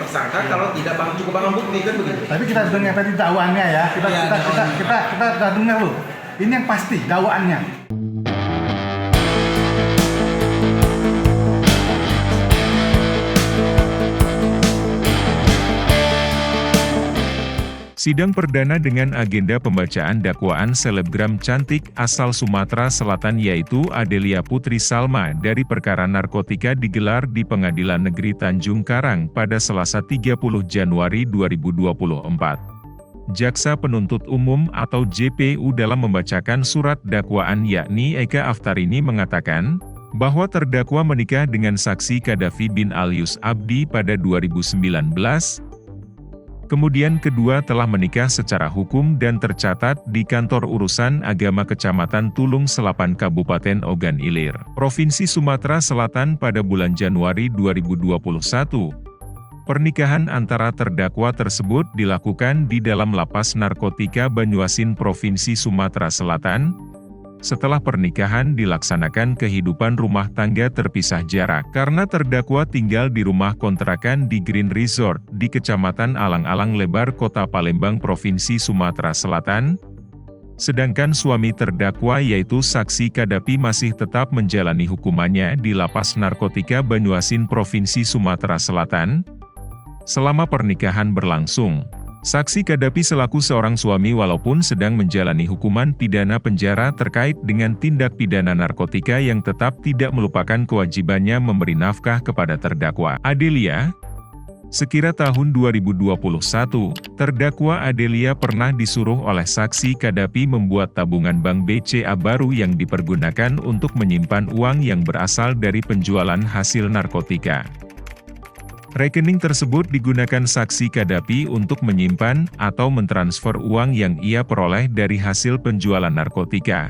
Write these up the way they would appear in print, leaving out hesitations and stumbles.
tersangka kalau tidak cukup barang bukti kan begitu. Tapi kita dengar tadi dakwaannya ya. Kita dengar loh. Ini yang pasti dakwaannya. Sidang perdana dengan agenda pembacaan dakwaan selebgram cantik asal Sumatera Selatan yaitu Adelia Putri Salma dari perkara narkotika digelar di Pengadilan Negeri Tanjung Karang pada Selasa 30 Januari 2024. Jaksa Penuntut Umum atau JPU dalam membacakan surat dakwaan yakni Eka Aftarini mengatakan bahwa terdakwa menikah dengan saksi Kadafi bin Alyus Abdi pada 2019. Kemudian kedua telah menikah secara hukum dan tercatat di Kantor Urusan Agama Kecamatan Tulung Selapan Kabupaten Ogan Ilir, Provinsi Sumatera Selatan pada bulan Januari 2021. Pernikahan antara terdakwa tersebut dilakukan di dalam Lapas Narkotika Banyuasin Provinsi Sumatera Selatan. Setelah pernikahan dilaksanakan kehidupan rumah tangga terpisah jarak karena terdakwa tinggal di rumah kontrakan di Green Resort di Kecamatan Alang-Alang Lebar Kota Palembang Provinsi Sumatera Selatan. Sedangkan suami terdakwa yaitu saksi Kadapi masih tetap menjalani hukumannya di Lapas Narkotika Banyuasin Provinsi Sumatera Selatan. Selama pernikahan berlangsung, saksi Kadapi selaku seorang suami walaupun sedang menjalani hukuman pidana penjara terkait dengan tindak pidana narkotika yang tetap tidak melupakan kewajibannya memberi nafkah kepada terdakwa Adelia. Sekira tahun 2021, terdakwa Adelia pernah disuruh oleh saksi Kadapi membuat tabungan bank BCA baru yang dipergunakan untuk menyimpan uang yang berasal dari penjualan hasil narkotika. Rekening tersebut digunakan saksi Kadapi untuk menyimpan atau mentransfer uang yang ia peroleh dari hasil penjualan narkotika.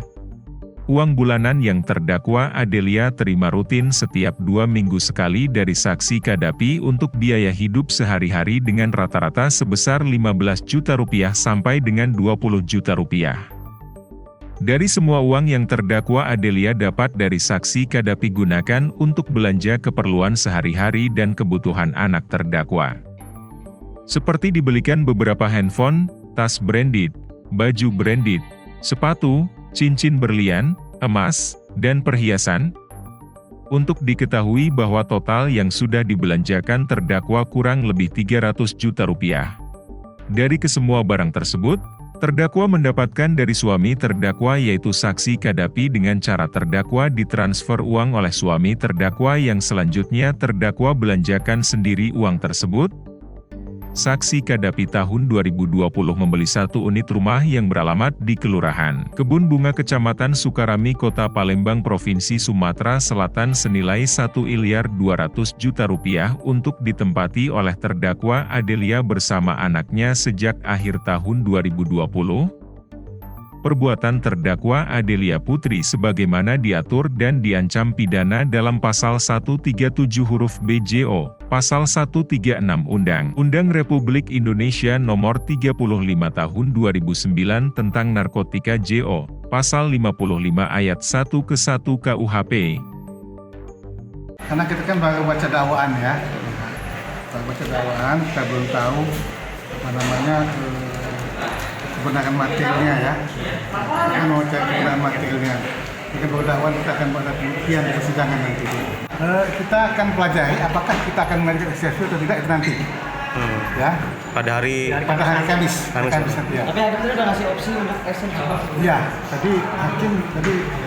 Uang bulanan yang terdakwa Adelia terima rutin setiap 2 minggu sekali dari saksi Kadapi untuk biaya hidup sehari-hari dengan rata-rata sebesar 15 juta rupiah sampai dengan 20 juta rupiah. Dari semua uang yang terdakwa Adelia dapat dari saksi Kadapi gunakan untuk belanja keperluan sehari-hari dan kebutuhan anak terdakwa. Seperti dibelikan beberapa handphone, tas branded, baju branded, sepatu, cincin berlian, emas, dan perhiasan. Untuk diketahui bahwa total yang sudah dibelanjakan terdakwa kurang lebih 300 juta rupiah. Dari kesemua barang tersebut, terdakwa mendapatkan dari suami terdakwa yaitu saksi Kadapi dengan cara terdakwa ditransfer uang oleh suami terdakwa yang selanjutnya terdakwa belanjakan sendiri uang tersebut. Saksi Kadapi tahun 2020 membeli 1 unit rumah yang beralamat di Kelurahan Kebun Bunga Kecamatan Sukarami Kota Palembang Provinsi Sumatera Selatan senilai 1.200 juta rupiah untuk ditempati oleh terdakwa Adelia bersama anaknya sejak akhir tahun 2020. Perbuatan terdakwa Adelia Putri sebagaimana diatur dan diancam pidana dalam Pasal 137 huruf BJO, Pasal 136 Undang-Undang Republik Indonesia Nomor 35 Tahun 2009 tentang Narkotika JO, Pasal 55 Ayat 1 ke 1 KUHP. Karena kita kan baru baca dakwaan ya. Baru baca dakwaan, kita belum tahu kebenaran materialnya ya. Kita mau cek kebenaran materialnya. Kita baru dakwaan, kita akan pada pembuktian di persidangan nanti. Kita akan pelajari apakah kita akan mengajukan eksepsi atau tidak itu nanti. Ya. Pada hari Kamis nanti ya. Tapi hakim udah ngasih opsi untuk eksepsi. Iya, tadi hakim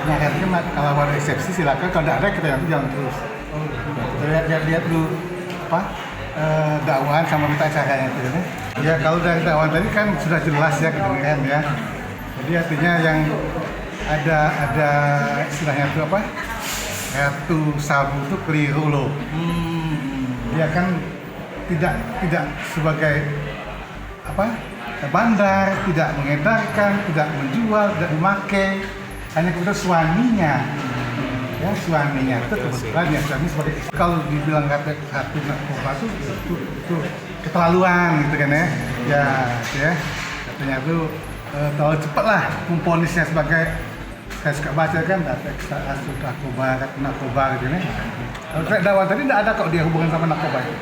menyarankan kalau ada eksepsi silakan, kalau tidak ada kita jangan terus. Kita lihat dulu dakwaan sama minta caranya itu ya. Ya kalau dari dakwaan tadi kan sudah jelas ya kedengaran ya. Jadi artinya yang ada istilahnya itu apa? Ratu Sabu itu keliru loh. Dia kan tidak sebagai bandar, tidak mengedarkan, tidak menjual, tidak memakai, hanya kemudian suaminya. Ya, suaminya itu kebetulan ya suami sebagai kalau dibilang ratu narkoba itu keterlaluan gitu kan ya. Ya katanya itu terlalu cepat lah memponisnya sebagai saya suka baca kan ratu narkoba gitu kan. Kalau dakwaan tadi tidak ada kok dia hubungan sama narkoba itu.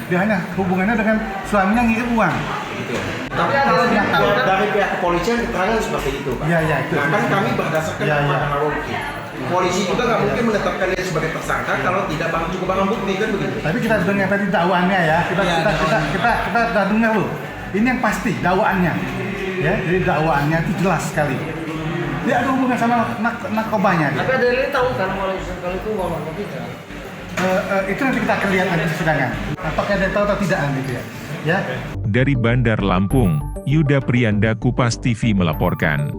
Dia hanya hubungannya dengan suaminya ngirim uang. Gitu. Tapi kalau dari pihak kepolisian keterangan seperti itu, Pak. Iya, itu. Nah, kan kami berdasarkan Iya, iya. barang bukti. Polisi juga nggak mungkin menetapkan dia sebagai tersangka kalau tidak cukup barang bukti kan begitu. Tapi kita dengar tadi dakwaannya ya. Kita dengar loh. Ini yang pasti dakwaannya. Ya, jadi dakwaannya itu jelas sekali. Dia ada hubungan sama narkobanya. Tapi ada yang tahu kan kalau itu bawa narkotika. Itu nanti kita akan lihat nanti di persidangan. Apakah dia tahu atau tidak nanti ya. Ya. Dari Bandar Lampung, Yuda Priyanda, Kupas TV melaporkan.